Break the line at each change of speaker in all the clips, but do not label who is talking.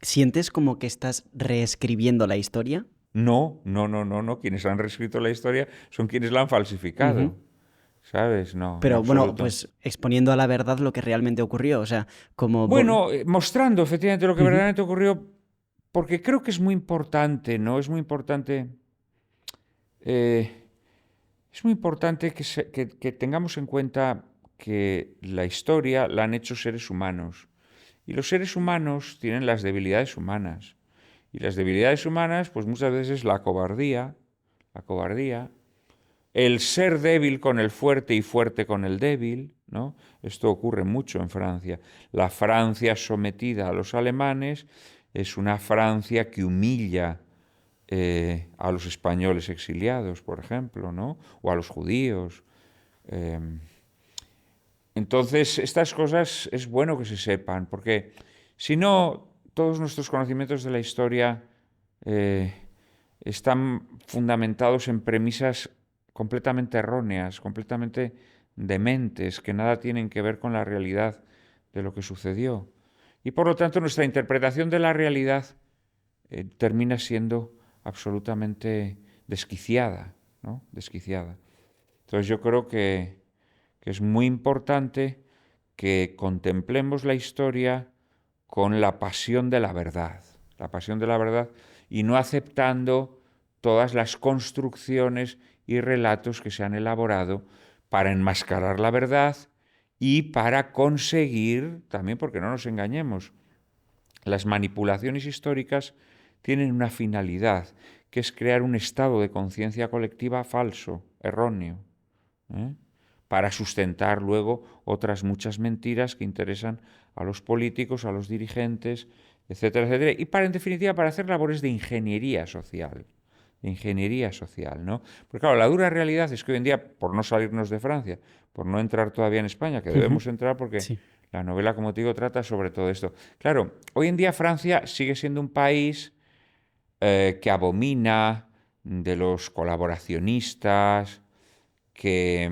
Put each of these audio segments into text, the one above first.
¿Sientes como que estás reescribiendo la historia?
No, no, no, no, no. Quienes han reescrito la historia son quienes la han
Ujú.
falsificado. ¿Sabes? No, en
Pero bueno,
absoluto.
pues exponiendo a la verdad lo que realmente ocurrió. O sea, como...
Bueno, mostrando efectivamente lo que
Ujú.
verdaderamente ocurrió, porque creo que es muy importante, ¿no? Eh, es muy importante que tengamos en cuenta que la historia la han hecho seres humanos. Y los seres humanos tienen las debilidades humanas. Y las debilidades humanas, pues muchas veces es la cobardía, el ser débil con el fuerte y fuerte con el débil, ¿no? Esto ocurre mucho en Francia. La Francia sometida a los alemanes es una Francia que humilla a los españoles exiliados, por ejemplo, ¿no? O a los judíos. Eh, entonces, estas cosas es bueno que se sepan, porque si no, todos nuestros conocimientos de la historia eh, están fundamentados en premisas completamente erróneas, completamente dementes, que nada tienen que ver con la realidad de lo que sucedió. Y por lo tanto, nuestra interpretación de la realidad termina siendo absolutamente desquiciada, ¿no? Desquiciada. Entonces yo creo que es muy importante que contemplemos la historia con la pasión de la verdad, y no aceptando todas las construcciones y relatos que se han elaborado para enmascarar la verdad y para conseguir, también porque no nos engañemos, las manipulaciones históricas tienen una finalidad, que es crear un estado de conciencia colectiva falso, erróneo, ¿eh? Para sustentar luego otras muchas mentiras que interesan a los políticos, a los dirigentes, etcétera, etcétera, y para, en definitiva, para hacer labores de ingeniería social, ¿no? Porque claro, la dura realidad es que hoy en día, por no salirnos de Francia, por no entrar todavía en España, que
Ujú.
debemos entrar porque
Sí.
la novela, como te digo, trata sobre todo esto. Claro, hoy en día Francia sigue siendo un país que abomina de los colaboracionistas, que,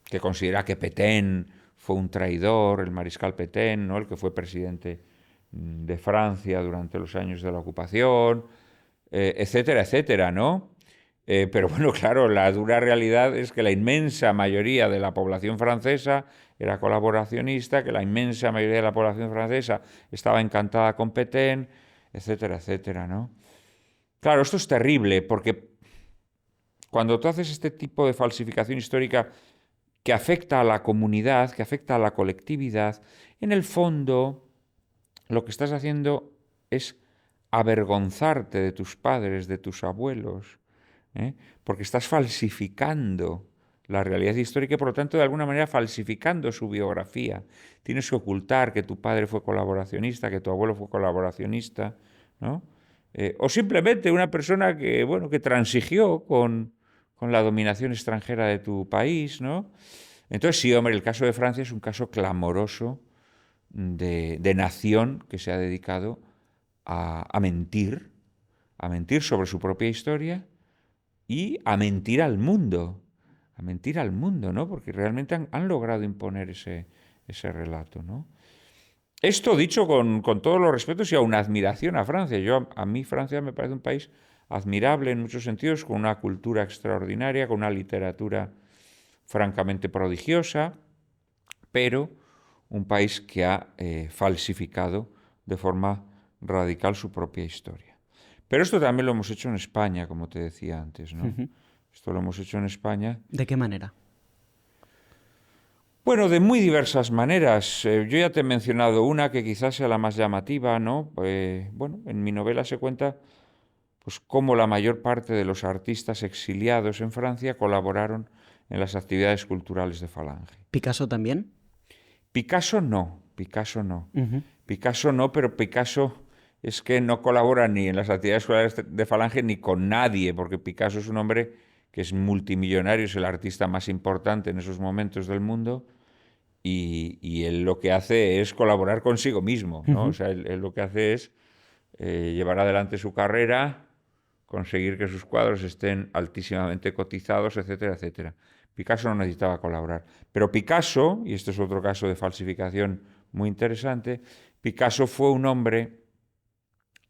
que considera que Petén fue un traidor, el mariscal Petén, ¿no? El que fue presidente de Francia durante los años de la ocupación, etcétera, etcétera, ¿no? Pero bueno, claro, la dura realidad es que la inmensa mayoría de la población francesa era colaboracionista, que la inmensa mayoría de la población francesa estaba encantada con Petén, etcétera, etcétera, ¿no? Claro, esto es terrible porque cuando tú haces este tipo de falsificación histórica que afecta a la comunidad, que afecta a la colectividad, en el fondo lo que estás haciendo es avergonzarte de tus padres, de tus abuelos, ¿eh? Porque estás falsificando la realidad histórica y por lo tanto de alguna manera falsificando su biografía. Tienes que ocultar que tu padre fue colaboracionista, que tu abuelo fue colaboracionista, ¿no? O simplemente una persona que, bueno, que transigió con la dominación extranjera de tu país, ¿no? Entonces sí, hombre, el caso de Francia es un caso clamoroso de nación que se ha dedicado a mentir sobre su propia historia y a mentir al mundo, ¿no? Porque realmente han logrado imponer ese relato, ¿no? Esto dicho con todos los respetos y a una admiración a Francia. A mí Francia me parece un país admirable en muchos sentidos, con una cultura extraordinaria, con una literatura francamente prodigiosa, pero un país que ha falsificado de forma radical su propia historia. Pero esto también lo hemos hecho en España, como te decía antes, ¿no?
Ujú.
Esto lo hemos hecho en España.
¿De qué manera?
Bueno, de muy diversas maneras. Yo ya te he mencionado una que quizás sea la más llamativa, ¿no? Bueno, en mi novela se cuenta pues cómo la mayor parte de los artistas exiliados en Francia colaboraron en las actividades culturales de Falange.
¿Picasso también?
Picasso no, Picasso no.
Ujú.
Picasso no, pero Picasso es que no colabora ni en las actividades escolares de Falange ni con nadie, porque Picasso es un hombre que es multimillonario, es el artista más importante en esos momentos del mundo, y él lo que hace es colaborar consigo mismo, ¿no? O
Ujú.
sea, él lo que hace es llevar adelante su carrera, conseguir que sus cuadros estén altísimamente cotizados, etcétera, etcétera. Picasso no necesitaba colaborar. Pero Picasso, y este es otro caso de falsificación muy interesante, Picasso fue un hombre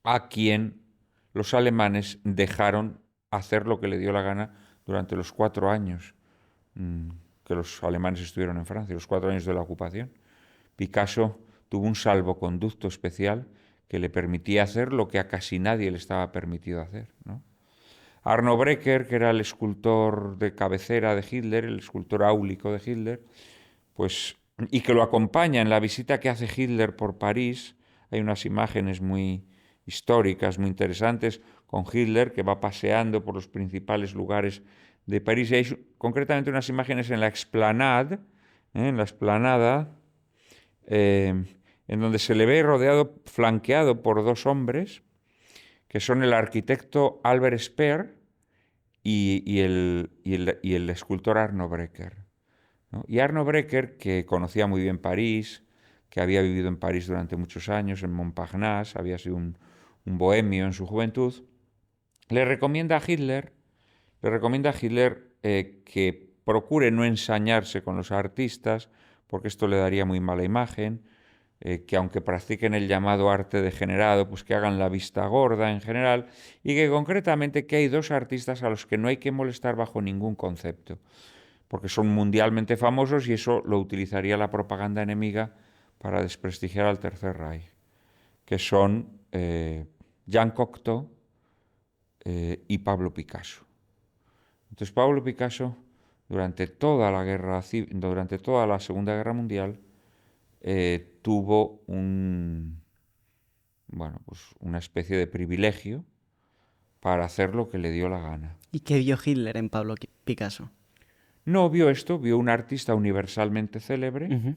a quien los alemanes dejaron hacer lo que le dio la gana durante los 4 años que los alemanes estuvieron en Francia, los 4 años de la ocupación. Picasso tuvo un salvoconducto especial que le permitía hacer lo que a casi nadie le estaba permitido hacer, ¿no? Arno Breker, que era el escultor de cabecera de Hitler, el escultor áulico de Hitler, pues, y que lo acompaña en la visita que hace Hitler por París. Hay unas imágenes muy históricas, muy interesantes, con Hitler que va paseando por los principales lugares de París. Y hay concretamente unas imágenes en la explanade, en la explanada, en donde se le ve rodeado, flanqueado por dos hombres, que son el arquitecto Albert Speer y el escultor Arno Breker, ¿no? Y Arno Breker, que conocía muy bien París, que había vivido en París durante muchos años, en Montparnasse, había sido un bohemio en su juventud, le recomienda a Hitler, que procure no ensañarse con los artistas, porque esto le daría muy mala imagen, que aunque practiquen el llamado arte degenerado, pues que hagan la vista gorda en general, y que concretamente que hay dos artistas a los que no hay que molestar bajo ningún concepto, porque son mundialmente famosos y eso lo utilizaría la propaganda enemiga para desprestigiar al Tercer Reich, que son Jean Cocteau y Pablo Picasso. Entonces Pablo Picasso, durante toda la Segunda Guerra Mundial, tuvo pues una especie de privilegio para hacer lo que le dio la gana.
¿Y qué vio Hitler en Pablo Picasso?
No vio esto, vio un artista universalmente célebre,
Ujú.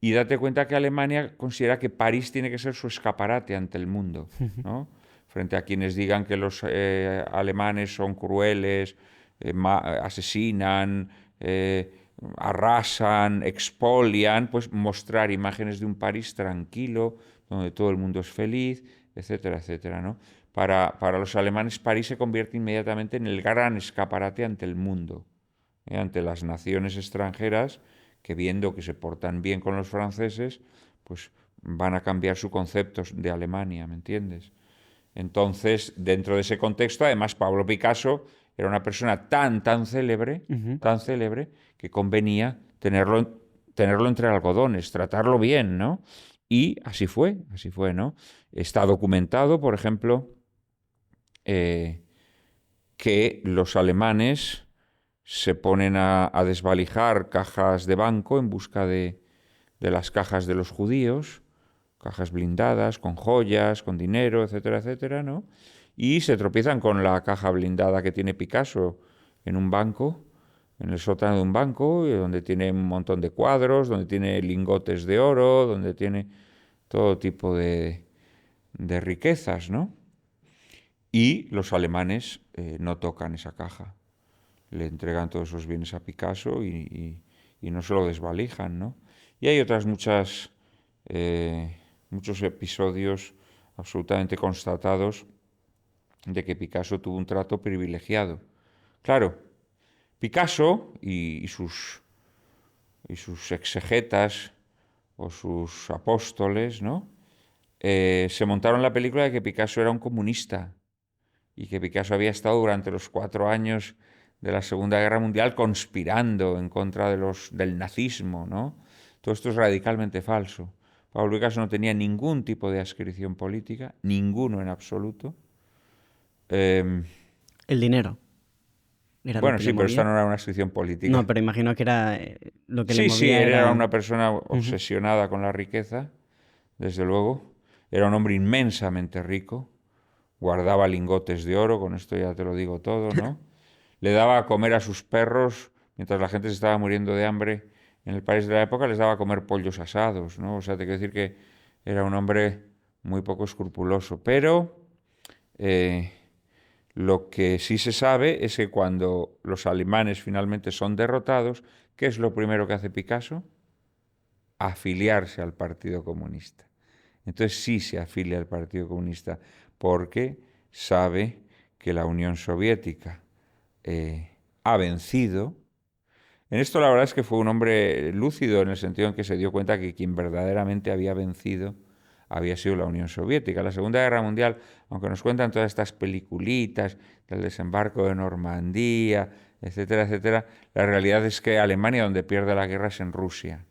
y date cuenta que Alemania considera que París tiene que ser su escaparate ante el mundo, ¿no? Frente a quienes digan que los alemanes son crueles, asesinan, arrasan, expolian, pues mostrar imágenes de un París tranquilo, donde todo el mundo es feliz, etcétera, etcétera, ¿no? Para los alemanes, París se convierte inmediatamente en el gran escaparate ante el mundo, ante las naciones extranjeras que, viendo que se portan bien con los franceses, pues van a cambiar su concepto de Alemania, ¿me entiendes? Entonces, dentro de ese contexto, además, Pablo Picasso era una persona
Ujú.
tan célebre, que convenía tenerlo entre algodones, tratarlo bien, ¿no? Y así fue, ¿no? Está documentado, por ejemplo, eh, que los alemanes se ponen a desvalijar cajas de banco en busca de las cajas de los judíos, cajas blindadas, con joyas, con dinero, etcétera, etcétera, ¿no? Y se tropiezan con la caja blindada que tiene Picasso en un banco, en el sótano de un banco, donde tiene un montón de cuadros, donde tiene lingotes de oro, donde tiene todo tipo de riquezas, ¿no? Y los alemanes no tocan esa caja. Le entregan todos esos bienes a Picasso y no se lo desvalijan, ¿no? Y hay otras muchos episodios absolutamente constatados de que Picasso tuvo un trato privilegiado. Claro, Picasso y sus exegetas o sus apóstoles, ¿no? Se montaron la película de que Picasso era un comunista y que Picasso había estado durante los 4 años de la Segunda Guerra Mundial conspirando en contra del nazismo, ¿no? Todo esto es radicalmente falso. Pablo Picasso no tenía ningún tipo de adscripción política, ninguno en absoluto. Eh,
El dinero era lo
bueno,
que le
sí, pero esta
movía.
no era una adscripción
No,
política.
pero imagino que era lo que le
Sí, sí,
movía
él era
era...
una persona
Ujú.
obsesionada con la riqueza, desde luego. Era un hombre inmensamente rico, guardaba lingotes de oro, con esto ya te lo digo todo, ¿no? Le daba a comer a sus perros, mientras la gente se estaba muriendo de hambre en el país de la época, les daba a comer pollos asados, ¿no? O sea, te quiero decir que era un hombre muy poco escrupuloso. Pero eh, lo que sí se sabe es que cuando los alemanes finalmente son derrotados, ¿qué es lo primero que hace Picasso? Afiliarse al Partido Comunista. Entonces sí se afilia al Partido Comunista porque sabe que la Unión Soviética ha vencido. En esto la verdad es que fue un hombre lúcido en el sentido en que se dio cuenta que quien verdaderamente había vencido había sido la Unión Soviética. La Segunda Guerra Mundial, aunque nos cuentan todas estas peliculitas del desembarco de Normandía, etcétera, etcétera, la realidad es que Alemania donde pierde la guerra es en Rusia.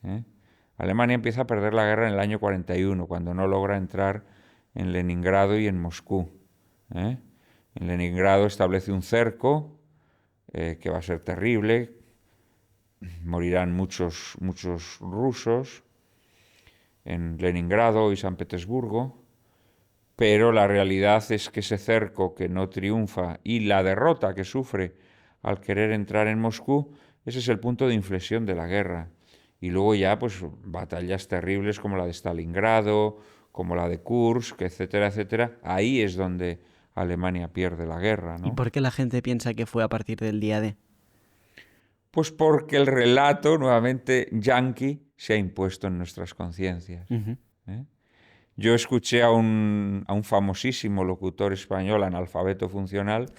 ¿Eh? Alemania empieza a perder la guerra en el año 41, cuando no logra entrar en Leningrado y en Moscú. ¿Eh? En Leningrado establece un cerco que va a ser terrible, morirán muchos rusos en Leningrado y San Petersburgo, pero la realidad es que ese cerco que no triunfa y la derrota que sufre al querer entrar en Moscú, ese es el punto de inflexión de la guerra. Y luego ya, pues, batallas terribles como la de Stalingrado, como la de Kursk, etcétera, etcétera. Ahí es donde Alemania pierde la guerra,
¿Y
¿no?
por qué la gente piensa que fue a partir del día D?
Pues porque el relato, nuevamente, yanqui, se ha impuesto en nuestras conciencias.
Ujú.
¿Eh? Yo escuché a un famosísimo locutor español, analfabeto funcional,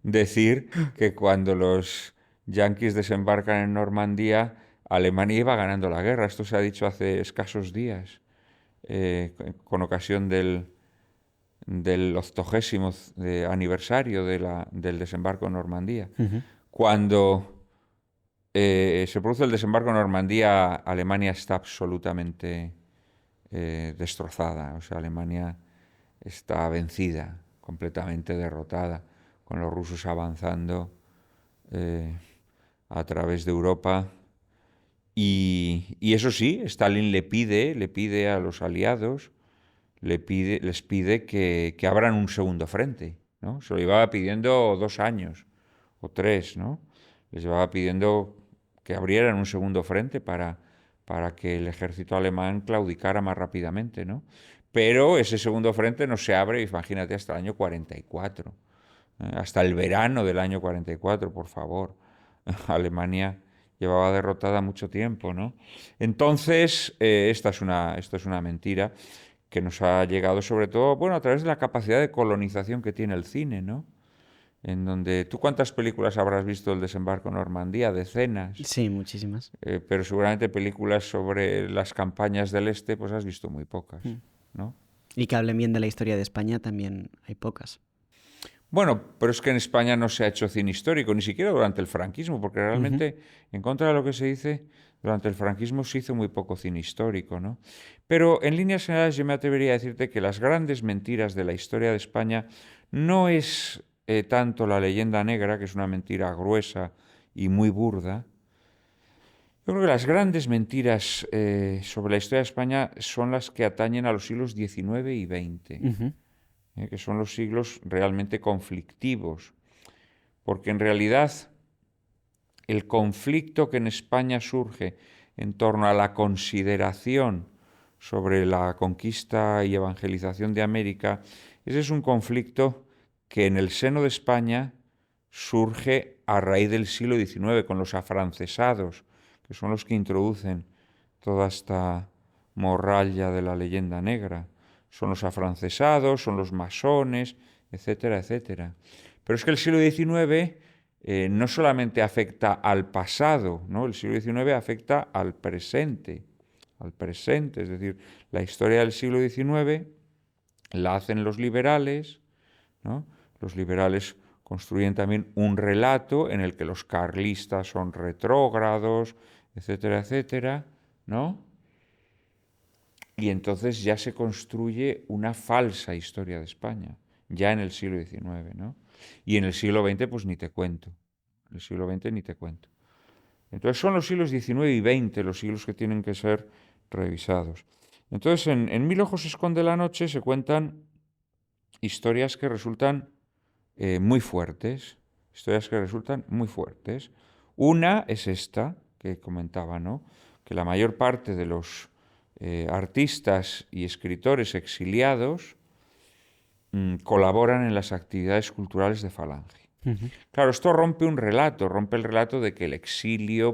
decir que cuando los yanquis desembarcan en Normandía, Alemania iba ganando la guerra. Esto se ha dicho hace escasos días, con ocasión del 80º aniversario del desembarco en Normandía.
Ujú.
Cuando se produce el desembarco en Normandía, Alemania está absolutamente destrozada. O sea, Alemania está vencida, completamente derrotada, con los rusos avanzando eh, a través de Europa. Y eso sí, Stalin le pide a los aliados, les pide que abran un segundo frente, ¿no? Se lo llevaba pidiendo 2 años o 3, ¿no? Les llevaba pidiendo que abrieran un segundo frente para que el ejército alemán claudicara más rápidamente, ¿no? Pero ese segundo frente no se abre, imagínate, hasta el año 44, hasta el verano del año 44, por favor. Alemania llevaba derrotada mucho tiempo, ¿no? Entonces, esto es una mentira que nos ha llegado sobre todo, bueno, a través de la capacidad de colonización que tiene el cine, ¿no? En donde, ¿tú cuántas películas habrás visto del desembarco en Normandía? Decenas.
Sí, muchísimas.
Pero seguramente películas sobre las campañas del Este, pues has visto muy pocas,
Mm.
¿no?
Y que hablen bien de la historia de España también hay pocas.
Bueno, pero es que en España no se ha hecho cine histórico, ni siquiera durante el franquismo, porque
Ujú.
realmente, en contra de lo que se dice, durante el franquismo se hizo muy poco cine histórico, ¿no? Pero en líneas generales yo me atrevería a decirte que las grandes mentiras de la historia de España no es tanto la leyenda negra, que es una mentira gruesa y muy burda. Yo creo que las grandes mentiras sobre la historia de España son las que atañen a los siglos XIX y XX,
Ujú.
que son los siglos realmente conflictivos, porque en realidad el conflicto que en España surge en torno a la consideración sobre la conquista y evangelización de América, ese es un conflicto que en el seno de España surge a raíz del siglo XIX, con los afrancesados, que son los que introducen toda esta morralla de la leyenda negra. Son los afrancesados, son los masones, etcétera, etcétera. Pero es que el siglo XIX no solamente afecta al pasado, ¿no? El siglo XIX afecta al presente, es decir, la historia del siglo XIX la hacen los liberales, ¿no? Los liberales construyen también un relato en el que los carlistas son retrógrados, etcétera, etcétera, ¿no? Y entonces ya se construye una falsa historia de España, ya en el siglo XIX, ¿no? Y en el siglo XX, pues ni te cuento. En el siglo XX ni te cuento. Entonces son los siglos XIX y XX los siglos que tienen que ser revisados. Entonces en Mil ojos se esconde la noche se cuentan historias que resultan muy fuertes, historias que resultan muy fuertes. Una es esta que comentaba, ¿no? Que la mayor parte de los artistas y escritores exiliados colaboran en las actividades culturales de Falange.
Ujú.
Claro, esto rompe el relato de que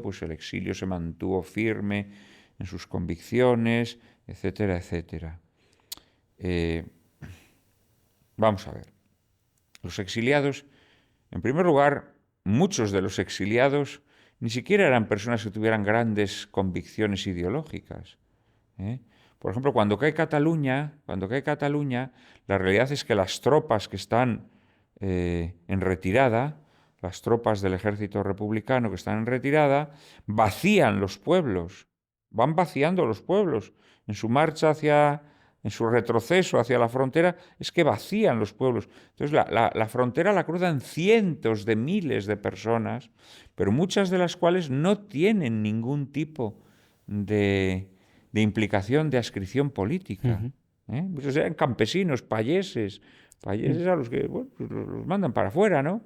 pues el exilio se mantuvo firme en sus convicciones, etcétera, etcétera. Eh, vamos a ver. Los exiliados, en primer lugar, muchos de los exiliados ni siquiera eran personas que tuvieran grandes convicciones ideológicas, ¿eh? por ejemplo, cuando cae Cataluña, la realidad es que las tropas que están en retirada, las tropas del ejército republicano que están en retirada, vacían los pueblos, van vaciando los pueblos en su marcha en su retroceso hacia la frontera, es que vacían los pueblos. Entonces la frontera la cruzan cientos de miles de personas, pero muchas de las cuales no tienen ningún tipo de, de implicación de adscripción política.
Ujú.
Muchos eran campesinos,
Mm.
payeses a los que bueno, pues los mandan para afuera, ¿no?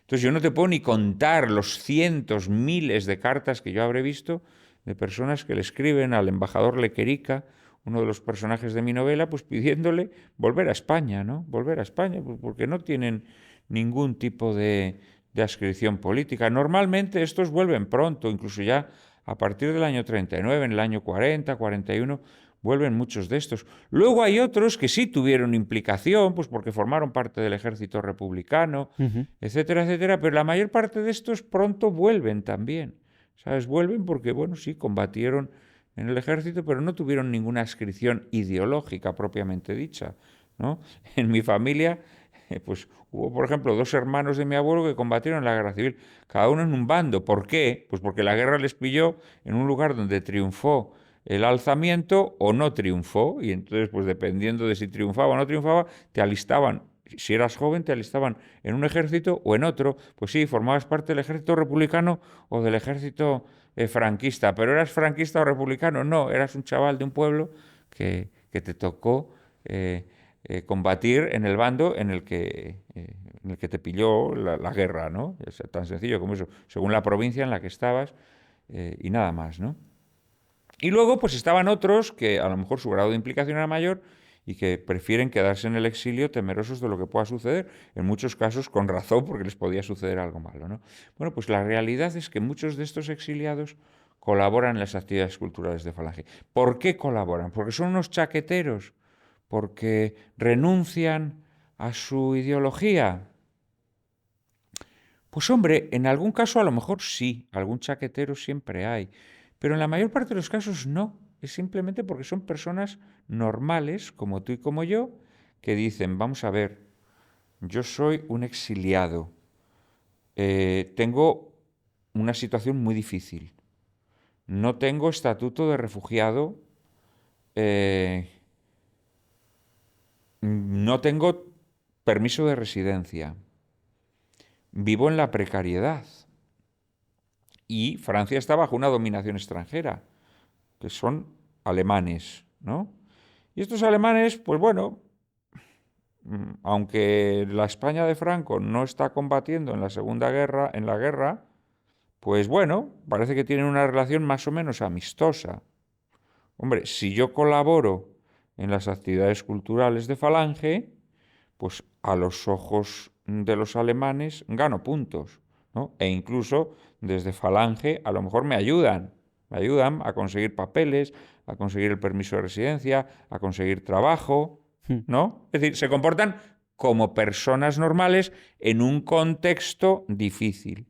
Entonces yo no te puedo ni contar los cientos, miles de cartas que yo habré visto de personas que le escriben al embajador Lequerica, uno de los personajes de mi novela, pues pidiéndole volver a España, ¿no? Volver a España, pues porque no tienen ningún tipo de adscripción política. Normalmente estos vuelven pronto, incluso ya a partir del año 39, en el año 40, 41, vuelven muchos de estos. Luego hay otros que sí tuvieron implicación, pues porque formaron parte del ejército republicano,
Ujú.
etcétera, etcétera, pero la mayor parte de estos pronto vuelven también, ¿sabes? Vuelven porque, bueno, sí, combatieron en el ejército, pero no tuvieron ninguna adscripción ideológica propiamente dicha, ¿no? En mi familia, pues hubo, por ejemplo, dos hermanos de mi abuelo que combatieron en la guerra civil, cada uno en un bando. ¿Por qué? Pues porque la guerra les pilló en un lugar donde triunfó el alzamiento o no triunfó, y entonces, pues dependiendo de si triunfaba o no triunfaba, te alistaban. Si eras joven, te alistaban en un ejército o en otro. Pues sí, formabas parte del ejército republicano o del ejército franquista. ¿Pero eras franquista o republicano? No, eras un chaval de un pueblo que te tocó combatir en el bando en el que te pilló la guerra, ¿no? Es tan sencillo como eso, según la provincia en la que estabas y nada más, ¿no? Y luego, pues estaban otros que a lo mejor su grado de implicación era mayor y que prefieren quedarse en el exilio temerosos de lo que pueda suceder, en muchos casos con razón porque les podía suceder algo malo, ¿no? Bueno, pues la realidad es que muchos de estos exiliados colaboran en las actividades culturales de Falange. ¿Por qué colaboran? Porque son unos chaqueteros, porque renuncian a su ideología. Pues hombre, en algún caso a lo mejor sí, algún chaquetero siempre hay, pero en la mayor parte de los casos no. Es simplemente porque son personas normales, como tú y como yo, que dicen, vamos a ver, yo soy un exiliado, tengo una situación muy difícil, no tengo estatuto de refugiado, eh, no tengo permiso de residencia, vivo en la precariedad y Francia está bajo una dominación extranjera, que son alemanes, ¿no? Y estos alemanes, pues bueno, aunque la España de Franco no está combatiendo en la Segunda Guerra, en la guerra, pues bueno, parece que tienen una relación más o menos amistosa. Hombre, si yo colaboro en las actividades culturales de Falange, pues a los ojos de los alemanes gano puntos, ¿no? E incluso desde Falange a lo mejor me ayudan a conseguir papeles, a conseguir el permiso de residencia, a conseguir trabajo,
Mm.
¿no? Es decir, se comportan como personas normales en un contexto difícil.